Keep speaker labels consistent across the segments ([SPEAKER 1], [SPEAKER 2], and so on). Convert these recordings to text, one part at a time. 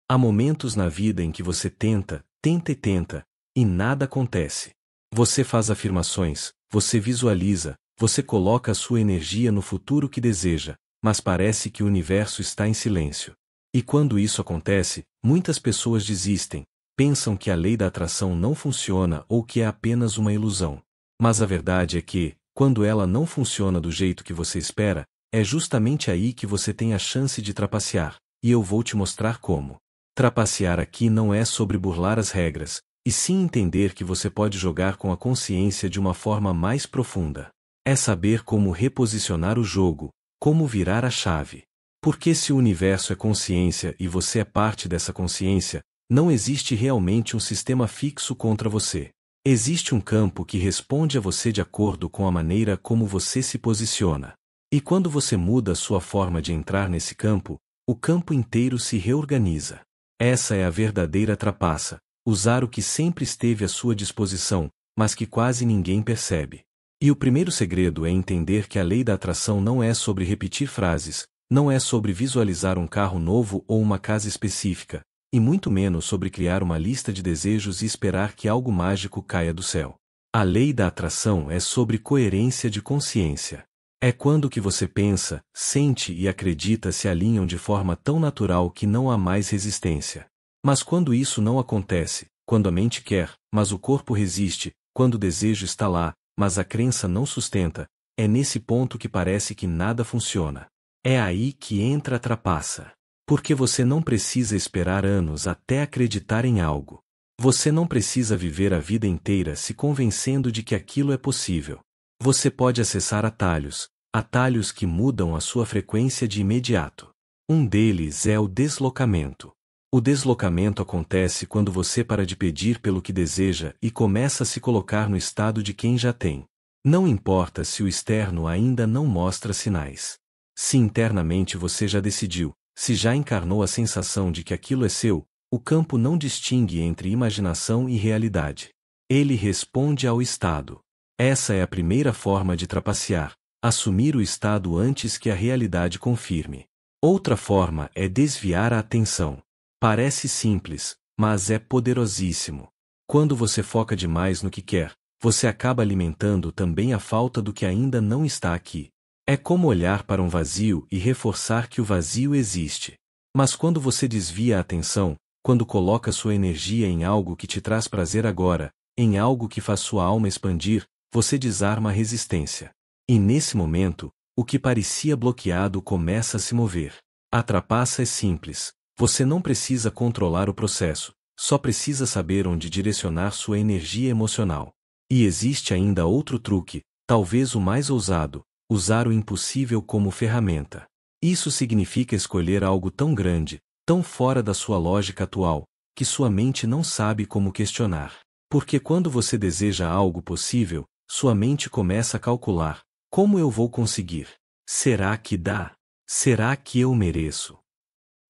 [SPEAKER 1] Há momentos na vida em que você tenta, tenta e tenta, e nada acontece. Você faz afirmações, você visualiza, você coloca a sua energia no futuro que deseja, mas parece que o universo está em silêncio. E quando isso acontece, muitas pessoas desistem, pensam que a lei da atração não funciona ou que é apenas uma ilusão. Mas a verdade é que, quando ela não funciona do jeito que você espera, é justamente aí que você tem a chance de trapacear, e eu vou te mostrar como. Trapacear aqui não é sobre burlar as regras, e sim entender que você pode jogar com a consciência de uma forma mais profunda. É saber como reposicionar o jogo, como virar a chave. Porque se o universo é consciência e você é parte dessa consciência, não existe realmente um sistema fixo contra você. Existe um campo que responde a você de acordo com a maneira como você se posiciona. E quando você muda a sua forma de entrar nesse campo, o campo inteiro se reorganiza. Essa é a verdadeira trapaça, usar o que sempre esteve à sua disposição, mas que quase ninguém percebe. E o primeiro segredo é entender que a lei da atração não é sobre repetir frases, não é sobre visualizar um carro novo ou uma casa específica, e muito menos sobre criar uma lista de desejos e esperar que algo mágico caia do céu. A lei da atração é sobre coerência de consciência. É quando o que você pensa, sente e acredita se alinham de forma tão natural que não há mais resistência. Mas quando isso não acontece, quando a mente quer, mas o corpo resiste, quando o desejo está lá, mas a crença não sustenta, é nesse ponto que parece que nada funciona. É aí que entra a trapaça. Porque você não precisa esperar anos até acreditar em algo. Você não precisa viver a vida inteira se convencendo de que aquilo é possível. Você pode acessar atalhos, atalhos que mudam a sua frequência de imediato. Um deles é o deslocamento. O deslocamento acontece quando você para de pedir pelo que deseja e começa a se colocar no estado de quem já tem. Não importa se o externo ainda não mostra sinais. Se internamente você já decidiu, se já encarnou a sensação de que aquilo é seu, o campo não distingue entre imaginação e realidade. Ele responde ao estado. Essa é a primeira forma de trapacear, assumir o estado antes que a realidade confirme. Outra forma é desviar a atenção. Parece simples, mas é poderosíssimo. Quando você foca demais no que quer, você acaba alimentando também a falta do que ainda não está aqui. É como olhar para um vazio e reforçar que o vazio existe. Mas quando você desvia a atenção, quando coloca sua energia em algo que te traz prazer agora, em algo que faz sua alma expandir, você desarma a resistência. E nesse momento, o que parecia bloqueado começa a se mover. A trapaça é simples. Você não precisa controlar o processo, só precisa saber onde direcionar sua energia emocional. E existe ainda outro truque, talvez o mais ousado: usar o impossível como ferramenta. Isso significa escolher algo tão grande, tão fora da sua lógica atual, que sua mente não sabe como questionar. Porque quando você deseja algo possível, sua mente começa a calcular: como eu vou conseguir? Será que dá? Será que eu mereço?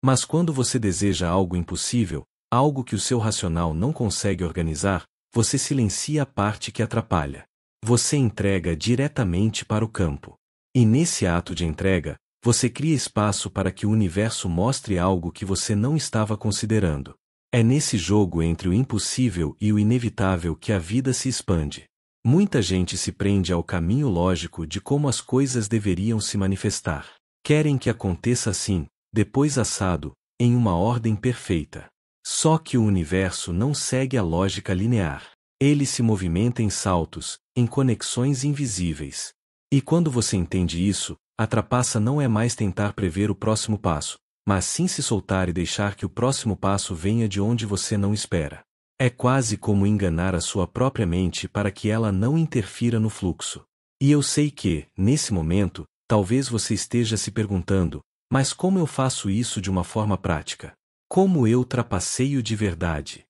[SPEAKER 1] Mas quando você deseja algo impossível, algo que o seu racional não consegue organizar, você silencia a parte que atrapalha. Você entrega diretamente para o campo. E nesse ato de entrega, você cria espaço para que o universo mostre algo que você não estava considerando. É nesse jogo entre o impossível e o inevitável que a vida se expande. Muita gente se prende ao caminho lógico de como as coisas deveriam se manifestar. Querem que aconteça assim, depois assado, em uma ordem perfeita. Só que o universo não segue a lógica linear. Ele se movimenta em saltos, em conexões invisíveis. E quando você entende isso, a trapaça não é mais tentar prever o próximo passo, mas sim se soltar e deixar que o próximo passo venha de onde você não espera. É quase como enganar a sua própria mente para que ela não interfira no fluxo. E eu sei que, nesse momento, talvez você esteja se perguntando: mas como eu faço isso de uma forma prática? Como eu trapaceio de verdade?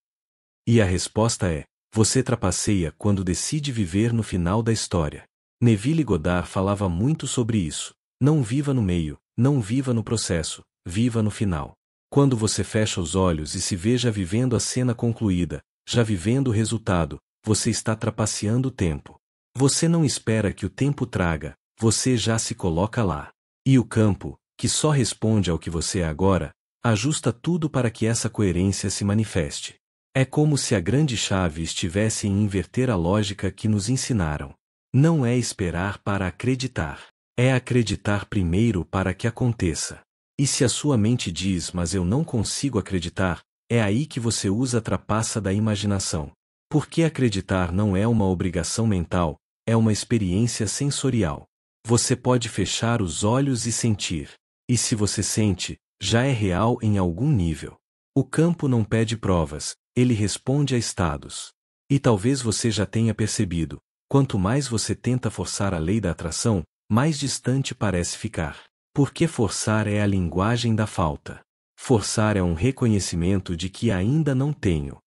[SPEAKER 1] E a resposta é: você trapaceia quando decide viver no final da história. Neville Goddard falava muito sobre isso. Não viva no meio, não viva no processo, viva no final. Quando você fecha os olhos e se vê já vivendo a cena concluída, já vivendo o resultado, você está trapaceando o tempo. Você não espera que o tempo traga, você já se coloca lá. E o campo, que só responde ao que você é agora, Ajusta tudo para que essa coerência se manifeste. É como se a grande chave estivesse em inverter a lógica que nos ensinaram. Não é esperar para acreditar. É acreditar primeiro para que aconteça. E se a sua mente diz, mas eu não consigo acreditar, é aí que você usa a trapaça da imaginação. Porque acreditar não é uma obrigação mental, é uma experiência sensorial. Você pode fechar os olhos e sentir. E se você sente, já é real em algum nível. O campo não pede provas, ele responde a estados. E talvez você já tenha percebido, quanto mais você tenta forçar a lei da atração, mais distante parece ficar. Porque forçar é a linguagem da falta. Forçar é um reconhecimento de que ainda não tenho.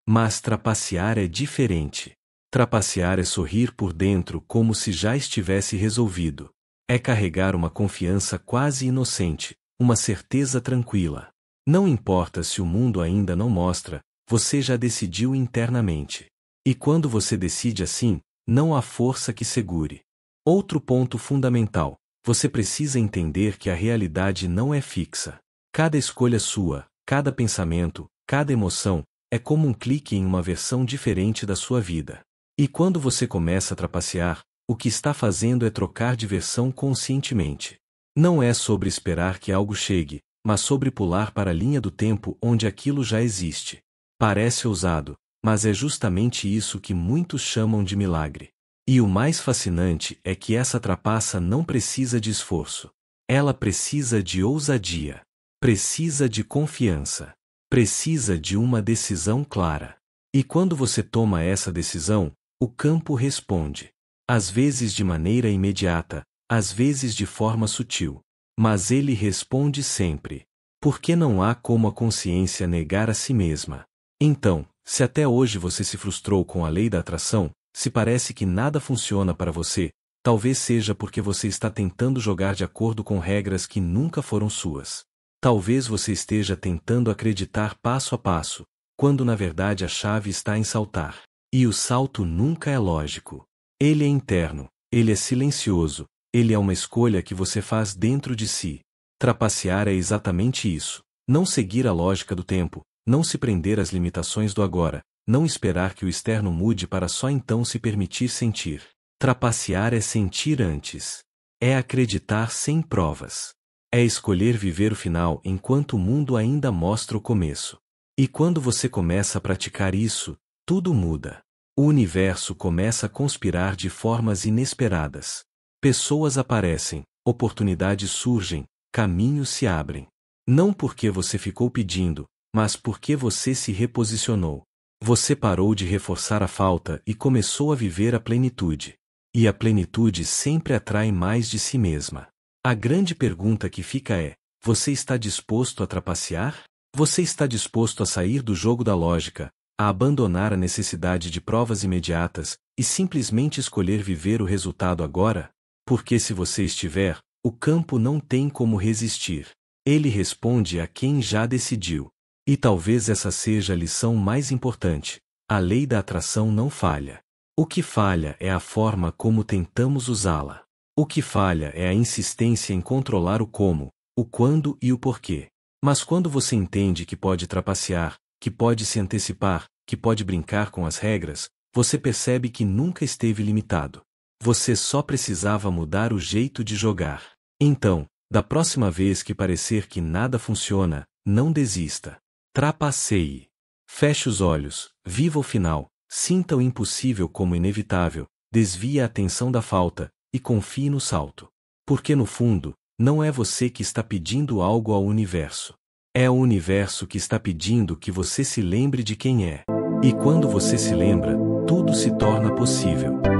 [SPEAKER 1] Mas trapacear é diferente. Trapacear é sorrir por dentro como se já estivesse resolvido. É carregar uma confiança quase inocente, uma certeza tranquila. Não importa se o mundo ainda não mostra, você já decidiu internamente. E quando você decide assim, não há força que segure. Outro ponto fundamental: você precisa entender que a realidade não é fixa. Cada escolha sua, cada pensamento, cada emoção, é como um clique em uma versão diferente da sua vida. E quando você começa a trapacear, o que está fazendo é trocar de versão conscientemente. Não é sobre esperar que algo chegue, mas sobre pular para a linha do tempo onde aquilo já existe. Parece ousado, mas é justamente isso que muitos chamam de milagre. E o mais fascinante é que essa trapaça não precisa de esforço. Ela precisa de ousadia. Precisa de confiança. Precisa de uma decisão clara. E quando você toma essa decisão, o campo responde. Às vezes de maneira imediata, às vezes de forma sutil. Mas ele responde sempre. Porque não há como a consciência negar a si mesma. Então, se até hoje você se frustrou com a lei da atração, se parece que nada funciona para você, talvez seja porque você está tentando jogar de acordo com regras que nunca foram suas. Talvez você esteja tentando acreditar passo a passo, quando na verdade a chave está em saltar. E o salto nunca é lógico. Ele é interno, ele é silencioso, ele é uma escolha que você faz dentro de si. Trapacear é exatamente isso. Não seguir a lógica do tempo, não se prender às limitações do agora, não esperar que o externo mude para só então se permitir sentir. Trapacear é sentir antes. É acreditar sem provas. É escolher viver o final enquanto o mundo ainda mostra o começo. E quando você começa a praticar isso, tudo muda. O universo começa a conspirar de formas inesperadas. Pessoas aparecem, oportunidades surgem, caminhos se abrem. Não porque você ficou pedindo, mas porque você se reposicionou. Você parou de reforçar a falta e começou a viver a plenitude. E a plenitude sempre atrai mais de si mesma. A grande pergunta que fica é: você está disposto a trapacear? Você está disposto a sair do jogo da lógica, a abandonar a necessidade de provas imediatas, e simplesmente escolher viver o resultado agora? Porque se você estiver, o campo não tem como resistir. Ele responde a quem já decidiu. E talvez essa seja a lição mais importante: a lei da atração não falha. O que falha é a forma como tentamos usá-la. O que falha é a insistência em controlar o como, o quando e o porquê. Mas quando você entende que pode trapacear, que pode se antecipar, que pode brincar com as regras, você percebe que nunca esteve limitado. Você só precisava mudar o jeito de jogar. Então, da próxima vez que parecer que nada funciona, não desista. Trapaceie. Feche os olhos, viva o final, sinta o impossível como inevitável, desvie a atenção da falta, e confie no salto. Porque no fundo, não é você que está pedindo algo ao universo. É o universo que está pedindo que você se lembre de quem é. E quando você se lembra, tudo se torna possível.